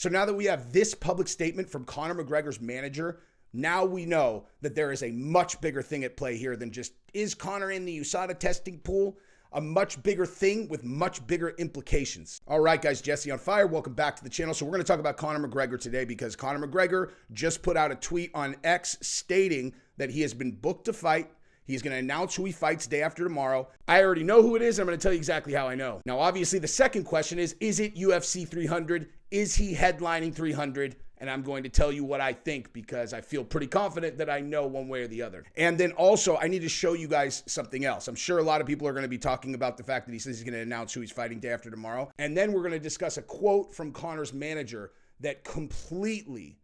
So now that we have this public statement from Conor McGregor's manager, now we know that there is a much bigger thing at play here than just, is Conor in the USADA testing pool? A much bigger thing with much bigger implications. All right, guys, Jesse on fire. Welcome back to the channel. So we're going to talk about Conor McGregor today because Conor McGregor just put out a tweet on X stating that he has been booked to fight. He's going to announce who he fights day after tomorrow. I already know who it is. I'm going to tell you exactly how I know. Now, obviously, the second question is it UFC 300? Is he headlining 300? And I'm going to tell you what I think because I feel pretty confident that I know one way or the other. And then also, I need to show you guys something else. I'm sure a lot of people are going to be talking about the fact that he says he's going to announce who he's fighting day after tomorrow. And then we're going to discuss a quote from Conor's manager that completely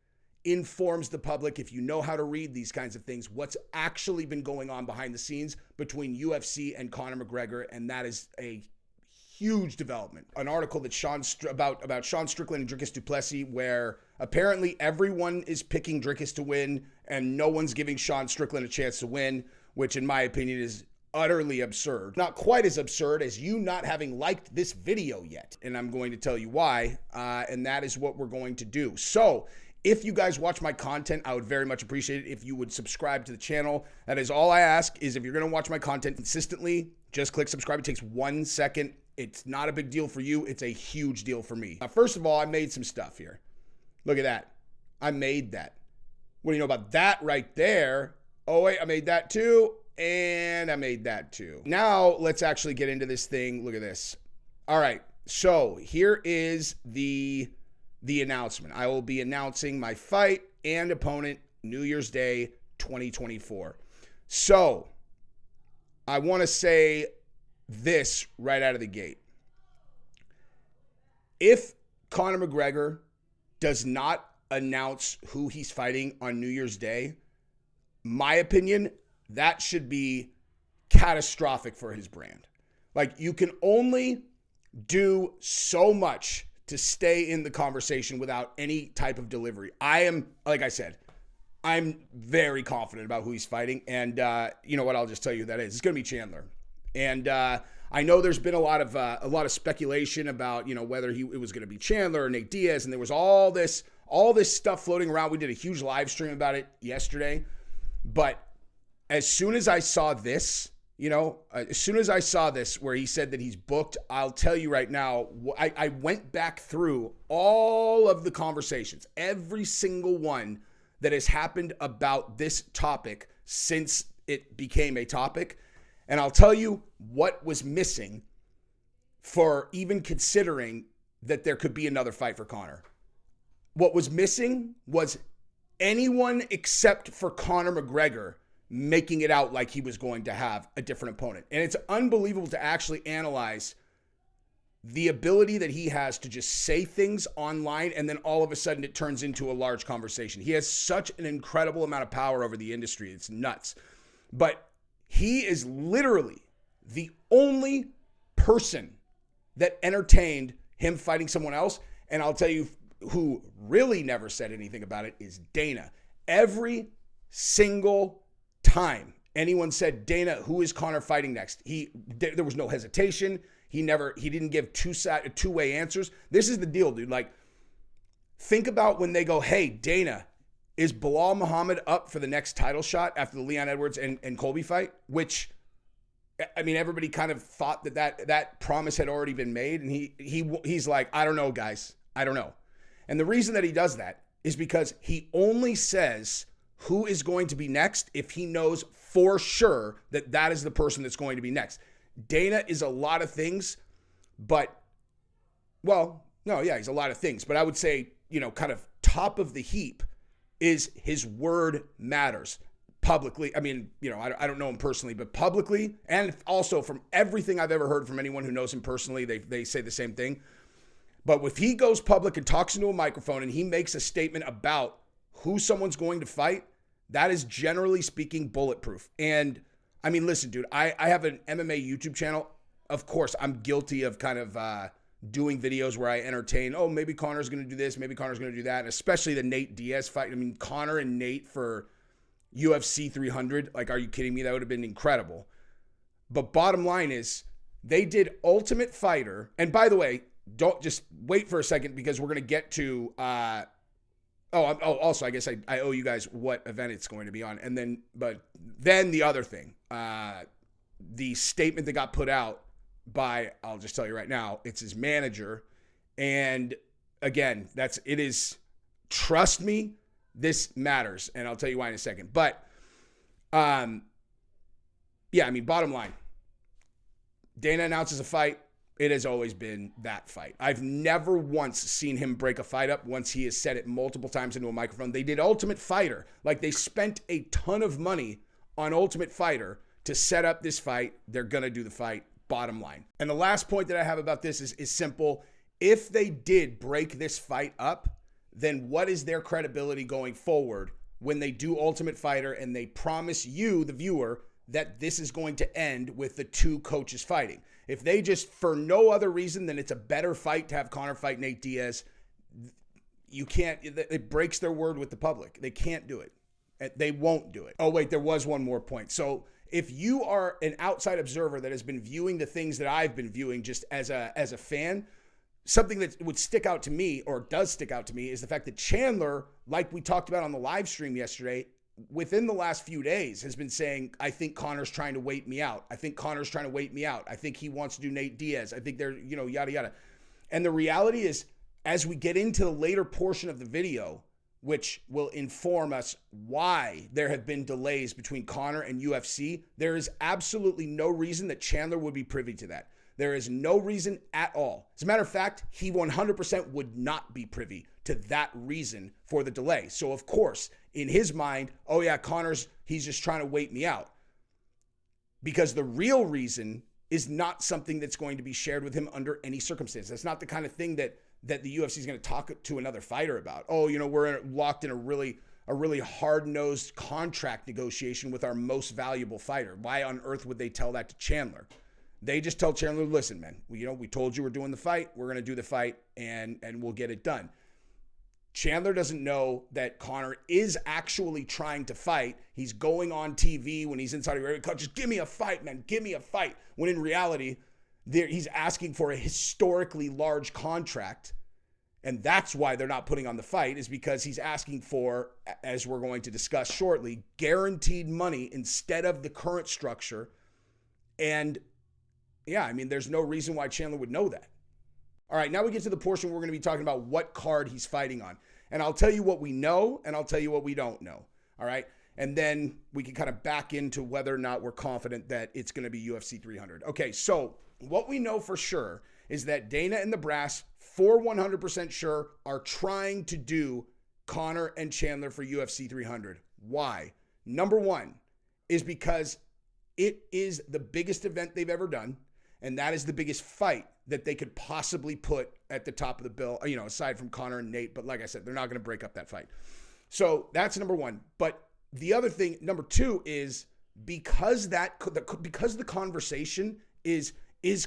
informs the public, if you know how to read these kinds of things, what's actually been going on behind the scenes between UFC and Conor McGregor. And that is a huge development. An article that about Sean Strickland and Dricus Du Plessis, where apparently everyone is picking Dricus to win and no one's giving Sean Strickland a chance to win, which in my opinion is utterly absurd. Not quite as absurd as you not having liked this video yet. And I'm going to tell you why, and that is what we're going to do. So if you guys watch my content, I would very much appreciate it if you would subscribe to the channel. That is all I ask, is if you're going to watch my content consistently, just click subscribe. It takes 1 second. It's not a big deal for you. It's a huge deal for me. Now, first of all, I made some stuff here. Look at that. I made that. What do you know about that right there? Oh, wait, I made that too. And I made that too. Now, let's actually get into this thing. Look at this. All right. So here is the announcement. I will be announcing my fight and opponent New Year's Day 2024. So I want to say this right out of the gate. If Conor McGregor does not announce who he's fighting on New Year's Day, my opinion, that should be catastrophic for his brand. Like, you can only do so much to stay in the conversation without any type of delivery. I am, like I said, I'm very confident about who he's fighting. And you know what? I'll just tell you who that is. It's going to be Chandler. And I know there's been a lot of speculation about, you know, whether it was going to be Chandler or Nate Diaz, and there was all this stuff floating around. We did a huge live stream about it yesterday. But as soon as I saw this, you know, where he said that he's booked, I'll tell you right now, I went back through all of the conversations, every single one that has happened about this topic since it became a topic. And I'll tell you what was missing for even considering that there could be another fight for Conor. What was missing was anyone except for Conor McGregor making it out like he was going to have a different opponent. And it's unbelievable to actually analyze the ability that he has to just say things online and then all of a sudden it turns into a large conversation. He has such an incredible amount of power over the industry. It's nuts. But he is literally the only person that entertained him fighting someone else. And I'll tell you who really never said anything about it is Dana. Every single time anyone said, Dana, who is Conor fighting next? There was no hesitation. He didn't give two-way answers. This is the deal, dude. Like, think about when they go, hey, Dana, is Bilal Muhammad up for the next title shot after the Leon Edwards and Colby fight? Which, I mean, everybody kind of thought that promise had already been made. And he's like, I don't know, guys. I don't know. And the reason that he does that is because he only says who is going to be next if he knows for sure that that is the person that's going to be next. Dana is a lot of things, but, well, no, yeah, he's a lot of things. But I would say, you know, kind of top of the heap is his word matters publicly. I mean, you know, I don't know him personally, but publicly, and also from everything I've ever heard from anyone who knows him personally, they say the same thing. But if he goes public and talks into a microphone and he makes a statement about who someone's going to fight, that is generally speaking bulletproof. And I mean, listen, dude, I have an MMA YouTube channel. Of course, I'm guilty of kind of doing videos where I entertain, oh, maybe Conor's going to do this, maybe Conor's going to do that, and especially the Nate Diaz fight. I mean, Conor and Nate for UFC 300, like, are you kidding me? That would have been incredible. But bottom line is, they did Ultimate Fighter, and by the way, don't just wait for a second because we're going to get to, also, I guess I owe you guys what event it's going to be on. And then the other thing, the statement that got put out by, I'll just tell you right now, it's his manager. And again, trust me, this matters. And I'll tell you why in a second. But, bottom line, Dana announces a fight. It has always been that fight. I've never once seen him break a fight up once he has said it multiple times into a microphone. They did Ultimate Fighter. Like, they spent a ton of money on Ultimate Fighter to set up this fight. They're going to do the fight, bottom line. And the last point that I have about this is simple. If they did break this fight up, then what is their credibility going forward when they do Ultimate Fighter and they promise you, the viewer, that this is going to end with the two coaches fighting? If they just, for no other reason than it's a better fight to have Conor fight Nate Diaz, it breaks their word with the public. They can't do it. They won't do it. Oh, wait, there was one more point. So if you are an outside observer that has been viewing the things that I've been viewing just as a fan, something that would stick out to me, or does stick out to me, is the fact that Chandler, like we talked about on the live stream yesterday, within the last few days has been saying, I think Conor's trying to wait me out. I think Conor's trying to wait me out. I think he wants to do Nate Diaz. I think they're, yada, yada. And the reality is, as we get into the later portion of the video, which will inform us why there have been delays between Conor and UFC, there is absolutely no reason that Chandler would be privy to that. There is no reason at all. As a matter of fact, he 100% would not be privy to that reason for the delay. So, of course, in his mind, oh yeah, he's just trying to wait me out. Because the real reason is not something that's going to be shared with him under any circumstance. That's not the kind of thing that the UFC is going to talk to another fighter about. Oh, we're locked in a really hard-nosed contract negotiation with our most valuable fighter. Why on earth would they tell that to Chandler? They just tell Chandler, listen, man, we told you we're doing the fight. We're going to do the fight, and we'll get it done. Chandler doesn't know that Conor is actually trying to fight. He's going on TV when he's in Saudi Arabia, just give me a fight, man, give me a fight. When in reality, he's asking for a historically large contract, and that's why they're not putting on the fight, is because he's asking for, as we're going to discuss shortly, guaranteed money instead of the current structure. And yeah, there's no reason why Chandler would know that. All right, now we get to the portion where we're going to be talking about what card he's fighting on. And I'll tell you what we know, and I'll tell you what we don't know. All right? And then we can kind of back into whether or not we're confident that it's going to be UFC 300. Okay, so what we know for sure is that Dana and the brass, for 100% sure, are trying to do Conor and Chandler for UFC 300. Why? Number one is because it is the biggest event they've ever done, and that is the biggest fight that they could possibly put at the top of the bill, aside from Conor and Nate. But like I said, they're not going to break up that fight. So that's number one. But the other thing, number two, is because the conversation is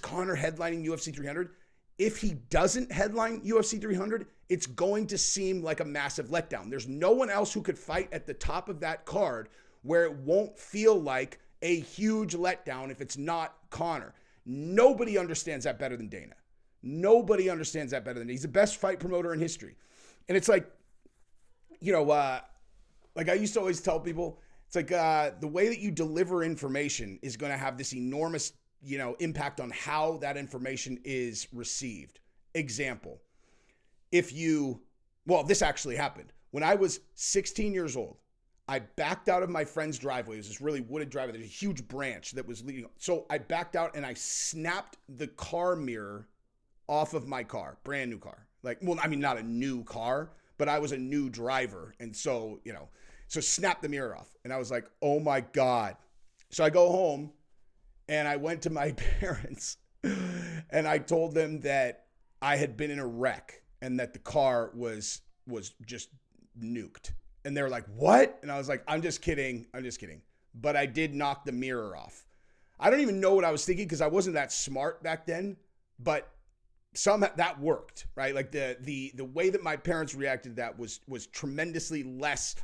Conor headlining UFC 300? If he doesn't headline UFC 300, it's going to seem like a massive letdown. There's no one else who could fight at the top of that card where it won't feel like a huge letdown if it's not Conor. Nobody understands that better than Dana. Nobody understands that better than Dana. He's the best fight promoter in history. And it's like, like I used to always tell people, it's like the way that you deliver information is going to have this enormous, impact on how that information is received. Example, this actually happened. When I was 16 years old, I backed out of my friend's driveway. It was this really wooded driveway. There's a huge branch that was leading. So I backed out and I snapped the car mirror off of my car, brand new car. Not a new car, but I was a new driver. And so, so snapped the mirror off. And I was like, oh my God. So I go home and I went to my parents and I told them that I had been in a wreck and that the car was just nuked. And they were like, what? And I was like, I'm just kidding. But I did knock the mirror off. I don't even know what I was thinking because I wasn't that smart back then, but somehow that worked, right? Like the way that my parents reacted to that was tremendously less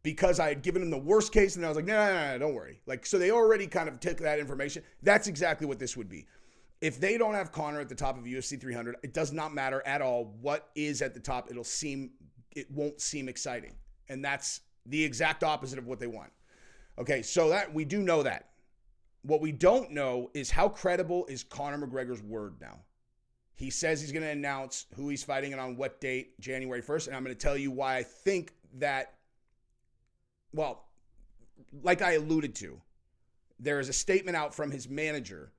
because I had given them the worst case. And I was like, no, don't worry. So they already kind of took that information. That's exactly what this would be. If they don't have Conor at the top of UFC 300, it does not matter at all what is at the top. It won't seem exciting. And that's the exact opposite of what they want. Okay, so that we do know that. What we don't know is how credible is Conor McGregor's word now. He says he's going to announce who he's fighting and on what date, January 1st. And I'm going to tell you why I think that, well, like I alluded to, there is a statement out from his manager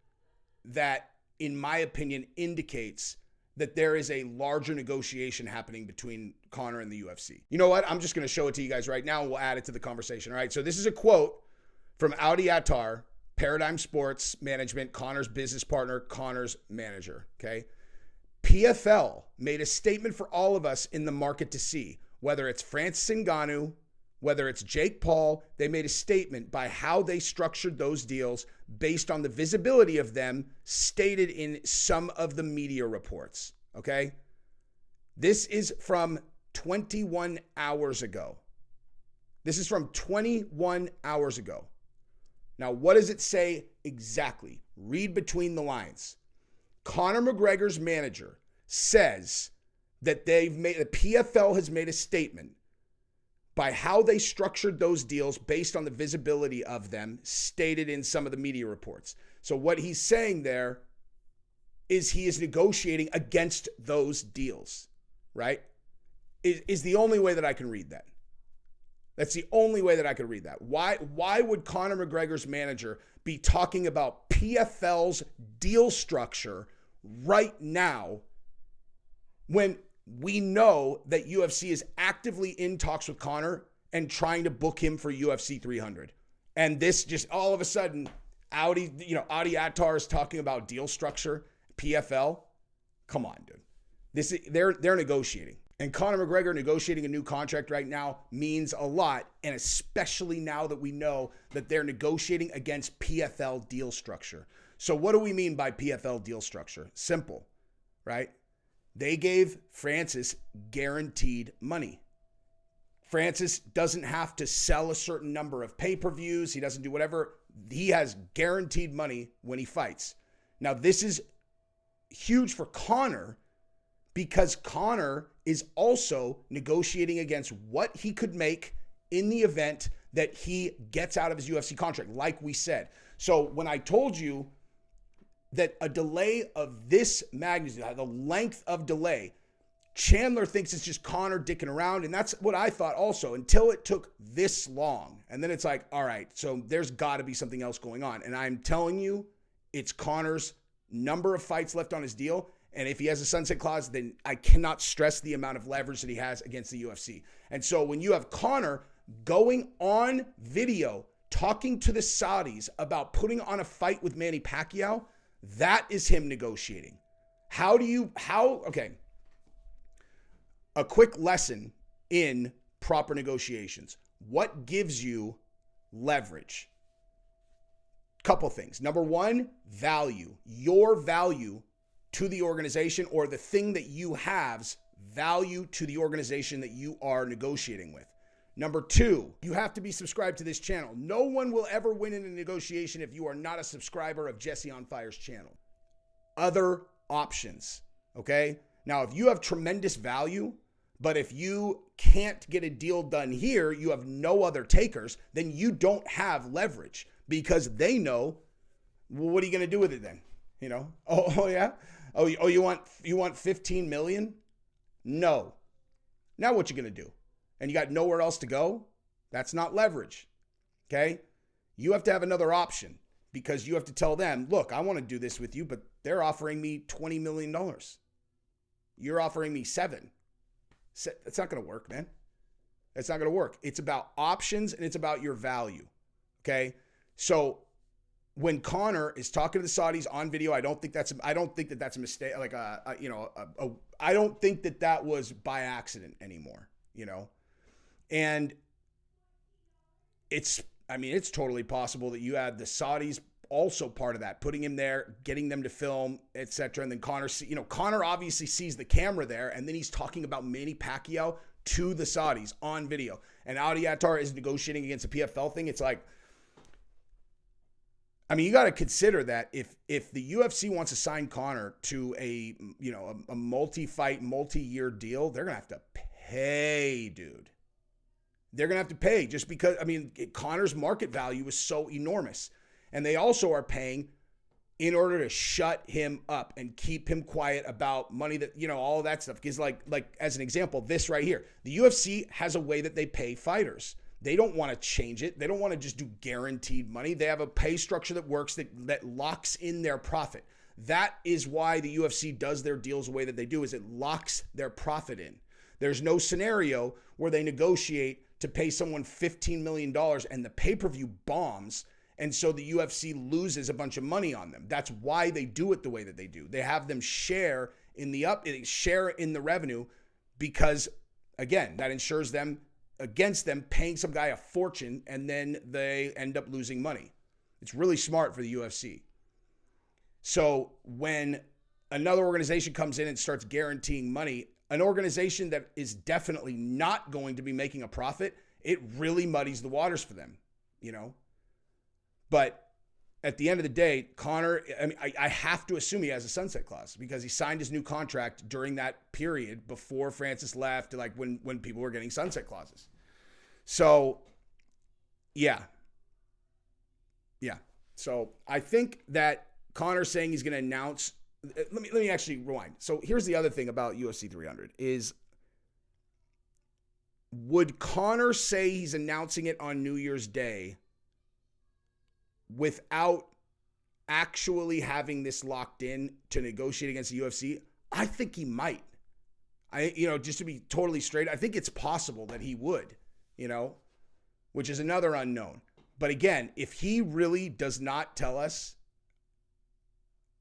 that, in my opinion, indicates that there is a larger negotiation happening between Conor and the UFC. You know what? I'm just going to show it to you guys right now, and we'll add it to the conversation. All right, so this is a quote from Audi Attar, Paradigm Sports Management, Conor's business partner, Conor's manager, okay? PFL made a statement for all of us in the market to see, whether it's Francis Ngannou, whether it's Jake Paul. They made a statement by how they structured those deals based on the visibility of them stated in some of the media reports, okay? This is from 21 hours ago. This is from 21 hours ago. Now, what does it say exactly? Read between the lines. Conor McGregor's manager says that the PFL has made a statement by how they structured those deals based on the visibility of them stated in some of the media reports. So what he's saying there is he is negotiating against those deals, right? Is the only way that I can read that. That's the only way that I could read that. Why would Conor McGregor's manager be talking about PFL's deal structure right now when we know that UFC is actively in talks with Conor and trying to book him for UFC 300? And this just all of a sudden, Audi Attar is talking about deal structure, PFL. Come on, dude. They're negotiating. And Conor McGregor negotiating a new contract right now means a lot, and especially now that we know that they're negotiating against PFL deal structure. So what do we mean by PFL deal structure? Simple, right? They gave Francis guaranteed money. Francis doesn't have to sell a certain number of pay-per-views. He doesn't do whatever. He has guaranteed money when he fights. Now, this is huge for Conor because Conor is also negotiating against what he could make in the event that he gets out of his UFC contract, like we said. So when I told you that a delay of this magnitude, the length of delay, Chandler thinks it's just Conor dicking around, and that's what I thought also, until it took this long. And then it's like, all right, so there's got to be something else going on. And I'm telling you, it's Conor's number of fights left on his deal. And if he has a sunset clause, then I cannot stress the amount of leverage that he has against the UFC. And so when you have Conor going on video, talking to the Saudis about putting on a fight with Manny Pacquiao, that is him negotiating. Okay. A quick lesson in proper negotiations. What gives you leverage? Couple things. Number one, value. Your value to the organization, or the thing that you have's value to the organization that you are negotiating with. Number two, you have to be subscribed to this channel. No one will ever win in a negotiation if you are not a subscriber of Jesse on Fire's channel. Other options, okay? Now, if you have tremendous value, but if you can't get a deal done here, you have no other takers, then you don't have leverage, because they know, well, what are you going to do with it then? You know, oh yeah? Oh, you want 15 million? No. Now what you going to do? And you got nowhere else to go? That's not leverage. Okay? You have to have another option, because you have to tell them, look, I want to do this with you, but they're offering me $20 million. You're offering me $7 million. It's not going to work, man. It's not going to work. It's about options, and it's about your value. Okay? So when Conor is talking to the Saudis on video, I don't think that's a mistake. Like I don't think that was by accident anymore, you know? And it's totally possible that you had the Saudis also part of that, putting him there, getting them to film, etc. And then Conor obviously sees the camera there, and then he's talking about Manny Pacquiao to the Saudis on video. And Audi Attar is negotiating against a PFL thing. It's like, I mean, you got to consider that if the UFC wants to sign Conor to a multi-fight, multi-year deal, they're going to have to pay, dude. They're going to have to pay just because, I mean, Conor's market value is so enormous. And they also are paying in order to shut him up and keep him quiet about money that, all of that stuff. Because like as an example, this right here, the UFC has a way that they pay fighters. They don't want to change it. They don't want to just do guaranteed money. They have a pay structure that works, that locks in their profit. That is why the UFC does their deals the way that they do, is it locks their profit in. There's no scenario where they negotiate to pay someone $15 million and the pay-per-view bombs, and so the UFC loses a bunch of money on them. That's why they do it the way that they do. They have them share in the revenue because, again, that ensures them against them paying some guy a fortune, and then they end up losing money. It's really smart for the UFC. So when another organization comes in and starts guaranteeing money, an organization that is definitely not going to be making a profit, it really muddies the waters for them, But at the end of the day, Conor, I have to assume he has a sunset clause because he signed his new contract during that period before Francis left, like when people were getting sunset clauses. So, yeah. So I think that Conor saying he's going to announce. Let me actually rewind. So here's the other thing about UFC 300 is, would Conor say he's announcing it on New Year's Day without actually having this locked in to negotiate against the UFC? I think he might. Just to be totally straight, I think it's possible that he would, which is another unknown. But again, if he really does not tell us,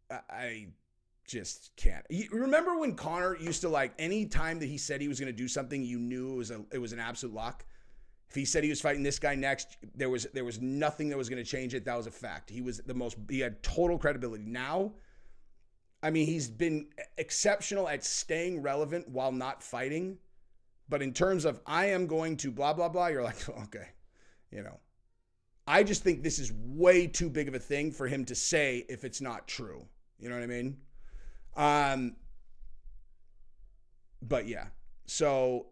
I just can't. You remember when Conor used to, like, any time that he said he was going to do something, you knew it was an absolute lock? If he said he was fighting this guy next, there was nothing that was going to change it. That was a fact. He had total credibility. Now, I mean, he's been exceptional at staying relevant while not fighting. But in terms of, I am going to blah, blah, blah, you're like, okay, I just think this is way too big of a thing for him to say if it's not true. You know what I mean? But yeah, so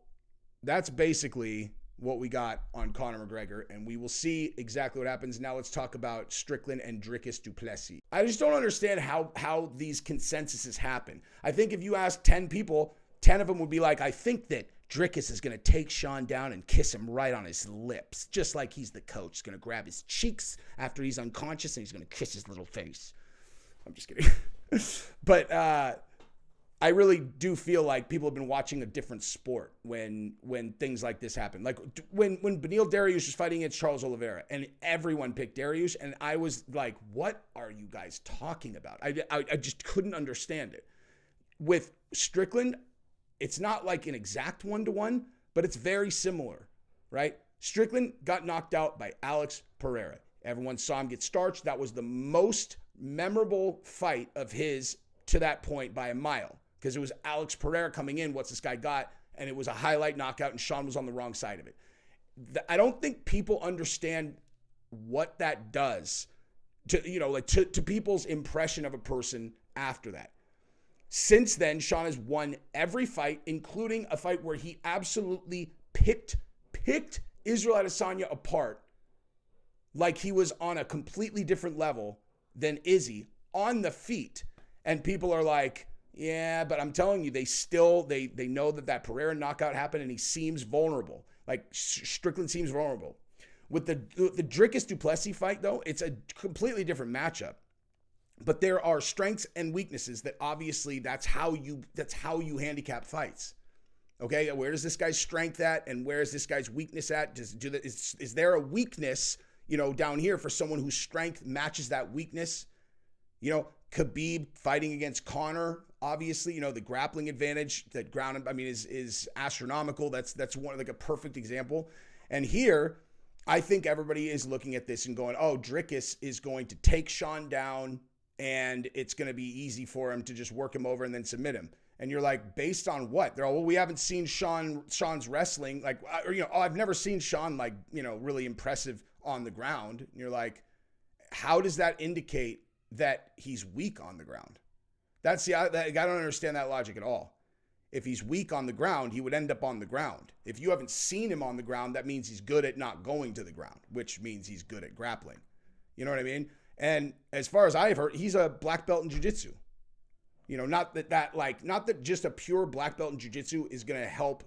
that's basically what we got on Conor McGregor, and we will see exactly what happens. Now let's talk about Strickland and Dricus Du Plessis. I just don't understand how these consensuses happen. I think if you ask 10 people, 10 of them would be like, I think that Dricus is going to take Sean down and kiss him right on his lips, just like he's the coach. He's going to grab his cheeks after he's unconscious, and he's going to kiss his little face. I'm just kidding. But I really do feel like people have been watching a different sport when things like this happen. Like when Beneil Dariush was fighting against Charles Oliveira, and everyone picked Dariush, and I was like, what are you guys talking about? I just couldn't understand it. With Strickland, it's not like an exact one-to-one, but it's very similar, right? Strickland got knocked out by Alex Pereira. Everyone saw him get starched. That was the most memorable fight of his to that point by a mile, because it was Alex Pereira coming in, what's this guy got, and it was a highlight knockout, and Sean was on the wrong side of it. I don't think people understand what that does to people's impression of a person after that. Since then, Sean has won every fight, including a fight where he absolutely picked Israel Adesanya apart like he was on a completely different level than Izzy on the feet. And people are like, yeah, but I'm telling you, they know that Pereira knockout happened, and he seems vulnerable. Like Strickland seems vulnerable. With the Dricus Du Plessis fight, though, it's a completely different matchup. But there are strengths and weaknesses that obviously that's how you handicap fights. Okay, where does this guy's strength at, and where is this guy's weakness at? Is there a weakness, down here for someone whose strength matches that weakness? Khabib fighting against Conor, obviously, the grappling advantage that ground, is astronomical. That's one, like a perfect example. And here, I think everybody is looking at this and going, oh, Dricus is going to take Sean down, and it's going to be easy for him to just work him over and then submit him. And you're like, based on what? They're all, well, we haven't seen Sean's wrestling, I've never seen Sean really impressive on the ground. And you're like, how does that indicate that he's weak on the ground? I don't understand that logic at all. If he's weak on the ground, he would end up on the ground. If you haven't seen him on the ground, that means he's good at not going to the ground, which means he's good at grappling. You know what I mean? And as far as I've heard, he's a black belt in jiu-jitsu. You know, not that just a pure black belt in jiu-jitsu is going to help,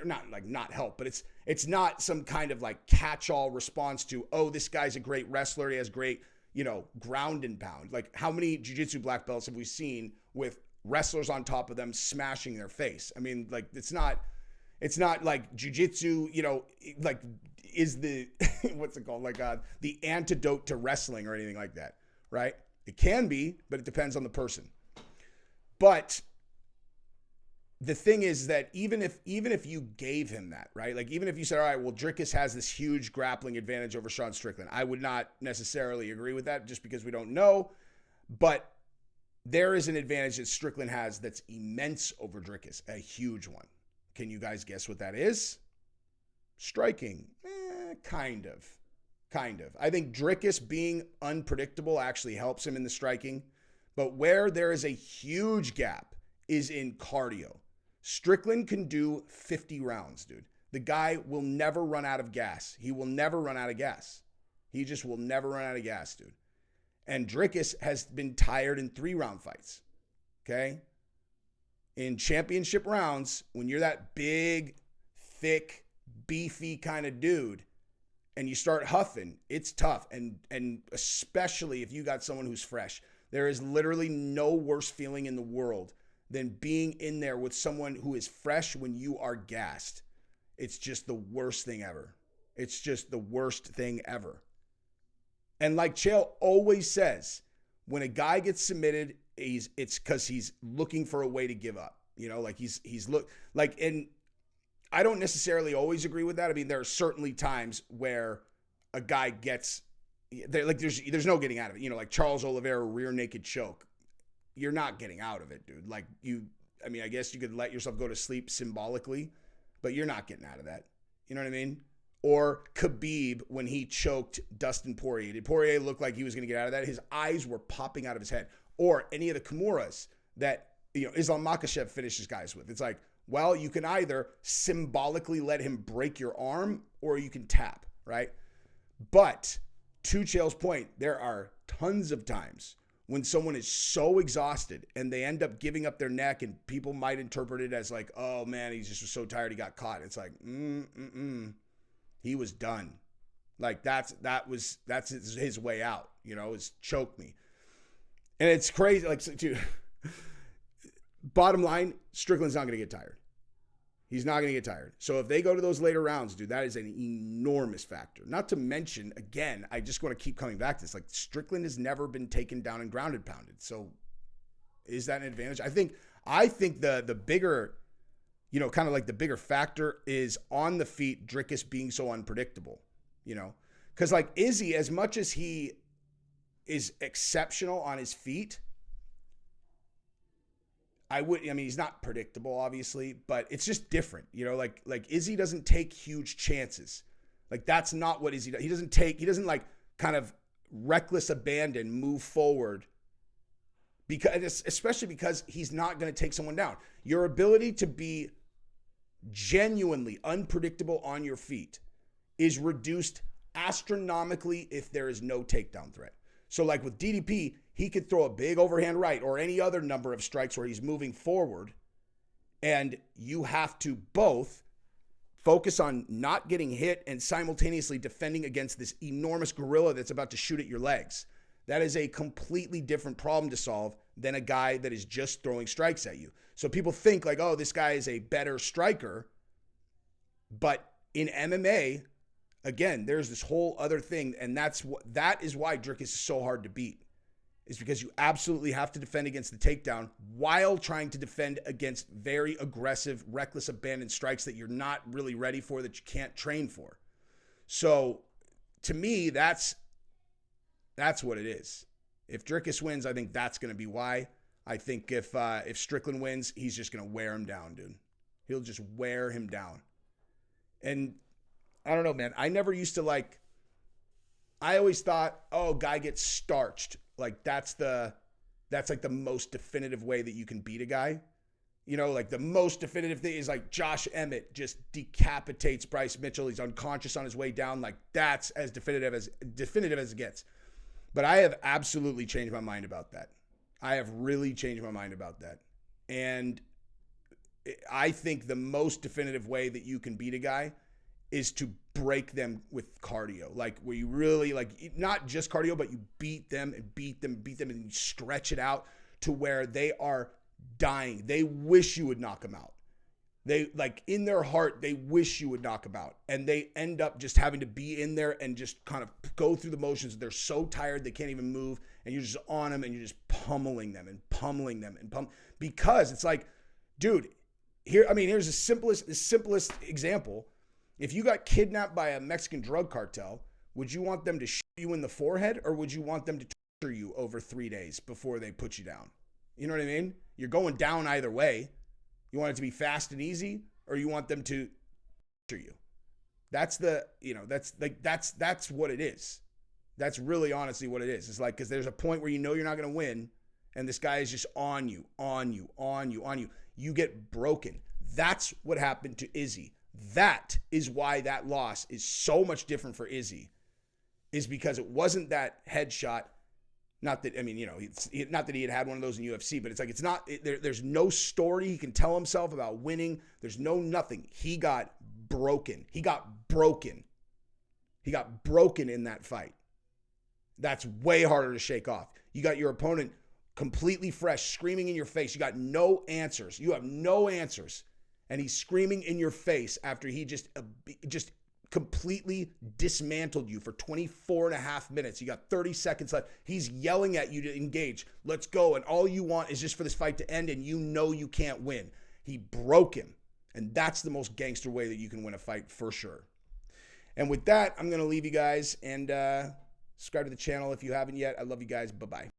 not help, but it's not some kind of like catch-all response to, oh, this guy's a great wrestler, he has great, ground and pound. Like, how many jiu-jitsu black belts have we seen with wrestlers on top of them smashing their face? I mean, like, it's not like jiu-jitsu, like, is the, what's it called? Like, the antidote to wrestling or anything like that, right? It can be, but it depends on the person. But the thing is that even if you gave him that, right? Like, even if you said, all right, well, Dricus has this huge grappling advantage over Sean Strickland, I would not necessarily agree with that just because we don't know. But there is an advantage that Strickland has that's immense over Dricus, a huge one. Can you guys guess what that is? Striking. Kind of. I think Dricus being unpredictable actually helps him in the striking. But where there is a huge gap is in cardio. Strickland can do 50 rounds, dude. The guy will never run out of gas. He will never run out of gas. He just will never run out of gas, dude. And Dricus has been tired in 3-round fights, okay? In championship rounds, when you're that big, thick, beefy kind of dude and you start huffing, it's tough. And especially if you got someone who's fresh. There is literally no worse feeling in the world than being in there with someone who is fresh when you are gassed. It's just the worst thing ever. It's just the worst thing ever. And like Chael always says, when a guy gets submitted, it's because he's looking for a way to give up. And I don't necessarily always agree with that. I mean, there are certainly times where a guy gets, there's no getting out of it. Like Charles Oliveira rear naked choke. You're not getting out of it, dude. I guess you could let yourself go to sleep symbolically, but you're not getting out of that. You know what I mean? Or Khabib when he choked Dustin Poirier. Did Poirier look like he was going to get out of that? His eyes were popping out of his head. Or any of the Kimuras that, Islam Makhachev finishes guys with. It's like, well, you can either symbolically let him break your arm or you can tap, right? But to Chael's point, there are tons of times when someone is so exhausted and they end up giving up their neck and people might interpret it as like, oh man, he just was so tired he got caught. It's like, he was done. Like that's his way out, is choke me. And it's crazy. Like, dude, bottom line, Strickland's not going to get tired. He's not going to get tired. So if they go to those later rounds, dude, that is an enormous factor. Not to mention, again, I just want to keep coming back to this. Like, Strickland has never been taken down and grounded pounded. So is that an advantage? I think the bigger, kind of like the bigger factor is on the feet, Dricus being so unpredictable, because like Izzy, as much as he is exceptional on his feet, he's not predictable, obviously, but it's just different, like Izzy doesn't take huge chances. Like, that's not what Izzy does. He doesn't like kind of reckless abandon, move forward, especially because he's not going to take someone down. Your ability to be genuinely unpredictable on your feet is reduced astronomically if there is no takedown threat. So like with DDP, he could throw a big overhand right or any other number of strikes where he's moving forward, and you have to both focus on not getting hit and simultaneously defending against this enormous gorilla that's about to shoot at your legs. That is a completely different problem to solve than a guy that is just throwing strikes at you. So people think like, oh, this guy is a better striker. But in MMA, again, there's this whole other thing, and that is why Dricus is so hard to beat. Is because you absolutely have to defend against the takedown while trying to defend against very aggressive, reckless abandon strikes that you're not really ready for, that you can't train for. So to me, that's what it is. If Dricus wins, I think that's going to be why. I think if Strickland wins, he's just going to wear him down, dude. He'll just wear him down. And I don't know, man. I never used to like I always thought, oh, guy gets starched. Like that's like the most definitive way that you can beat a guy. You know, like the most definitive thing is like Josh Emmett just decapitates Bryce Mitchell. He's unconscious on his way down. Like that's as definitive as it gets. But I have absolutely changed my mind about that. I have really changed my mind about that. And I think the most definitive way that you can beat a guy is to break them with cardio. Like where you really like, not just cardio, but you beat them and you stretch it out to where they are dying. They wish you would knock them out. They like in their heart, they wish you would knock them out. And they end up just having to be in there and just kind of go through the motions. They're so tired, they can't even move. And you're just on them and you're just pummeling them because it's like, dude, here's the simplest example. If you got kidnapped by a Mexican drug cartel, would you want them to shoot you in the forehead or would you want them to torture you over 3 days before they put you down? You know what I mean? You're going down either way. You want it to be fast and easy or you want them to torture you. That's that's what it is. That's really honestly what it is. It's like, because there's a point where you know you're not going to win and this guy is just on you. You get broken. That's what happened to Izzy. That is why that loss is so much different for Izzy, is because it wasn't that headshot. Not that, not that he had one of those in UFC, but it's like, there's no story he can tell himself about winning. There's nothing. He got broken. He got broken in that fight. That's way harder to shake off. You got your opponent completely fresh, screaming in your face. You got no answers. You have no answers. And he's screaming in your face after he just completely dismantled you for 24 and a half minutes. You got 30 seconds left. He's yelling at you to engage. Let's go. And all you want is just for this fight to end, and you know you can't win. He broke him. And that's the most gangster way that you can win a fight for sure. And with that, I'm going to leave you guys and subscribe to the channel if you haven't yet. I love you guys. Bye-bye.